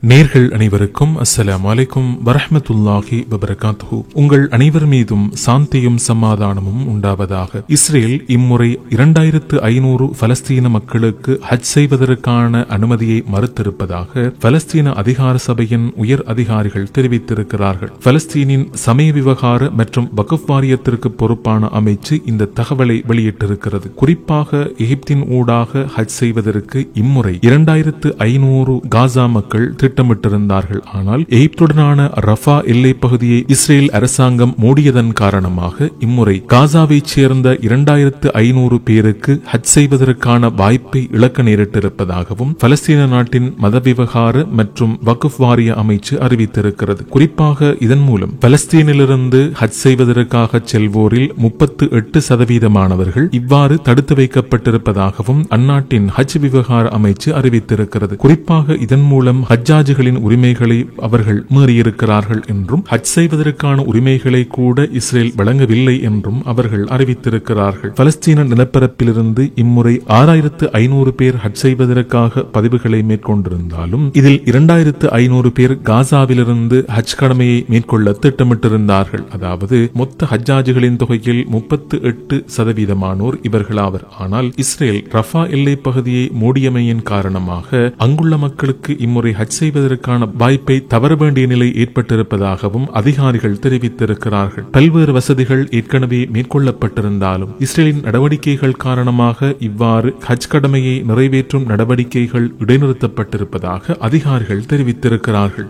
நேர்கள் அனைவருக்கும் அஸ்ஸலாமு அலைக்கும் வரஹ்மத்துல்லாஹி வபரகாத்துஹு. உங்கள் அனைவர் மீதும் சாந்தியும் சமாதானமும் உண்டாவதாக. இஸ்ரேல் இம்முறை 2500 பலஸ்தீன மக்களுக்கு ஹஜ் செய்வதற்கான அனுமதியை மறுத்திருப்பதாக பலஸ்தீன அதிகார சபையின் உயர் அதிகாரிகள் தெரிவித்திருக்கிறார்கள். பலஸ்தீனின் சமய விவகார மற்றும் வக்ஃப் வாரியத்திற்கு பொறுப்பான அமைச்சு இந்த தகவலை வெளியிட்டிருக்கிறது. குறிப்பாக எகிப்தின் ஊடாக ஹஜ் செய்வதற்கு இம்முறை 2500 காசா மக்கள் திட்டமிட்டிருந்தார்கள். ஆனால் எகிப்துடனான ரஃபா எல்லை பகுதியை இஸ்ரேல் அரசாங்கம் மூடியதன் காரணமாக இம்முறை காசாவைச் சேர்ந்த 2500 பேருக்கு ஹஜ் செய்வதற்கான வாய்ப்பை இழக்க நேரிட்டிருப்பதாகவும் பலஸ்தீன நாட்டின் மத விவகார மற்றும் வக்ஃப் வாரிய அமைச்சு அறிவித்திருக்கிறது. குறிப்பாக இதன் மூலம் பலஸ்தீனிலிருந்து ஹஜ் செய்வதற்காக செல்வோரில் 38% இவ்வாறு தடுத்து வைக்கப்பட்டிருப்பதாகவும் அந்நாட்டின் ஹஜ் விவகார அமைச்சு அறிவித்திருக்கிறது. குறிப்பாக இதன் மூலம் ஹஜ்ஜாஜிகளின் உரிமைகளை அவர்கள் மீறியிருக்கிறார்கள் என்றும் ஹஜ் செய்வதற்கான உரிமைகளை கூட இஸ்ரேல் வழங்கவில்லை என்றும் அவர்கள் அறிவித்திருக்கிறார்கள். பலஸ்தீன நிலப்பரப்பிலிருந்து இம்முறை 6500 பேர் ஹஜ் செய்வதற்காக பதிவுகளை மேற்கொண்டிருந்தாலும் இதில் 2500 பேர் காசாவிலிருந்து ஹஜ் கடமையை மேற்கொள்ள திட்டமிட்டிருந்தார்கள். அதாவது மொத்த ஹஜ்ஜாஜிகளின் தொகையில் 38% இவர்களாவர். ஆனால் இஸ்ரேல் ரஃபா எல்லை பகுதியை மூடியமையின் காரணமாக அங்குள்ள மக்களுக்கு இம்முறை ஹஜ் செய்வதற்கான வாய்ப்பை தவற வேண்டிய நிலை ஏற்பட்டிருப்பதாகவும் அதிகாரிகள் தெரிவித்திருக்கிறார்கள். பல்வேறு வசதிகள் ஏற்கனவே மேற்கொள்ளப்பட்டிருந்தாலும் இஸ்ரேலின் நடவடிக்கைகள் காரணமாக இவ்வாறு ஹஜ் கடமையை நிறைவேற்றும் நடவடிக்கைகள் இடைநிறுத்தப்பட்டிருப்பதாக அதிகாரிகள் தெரிவித்திருக்கிறார்கள்.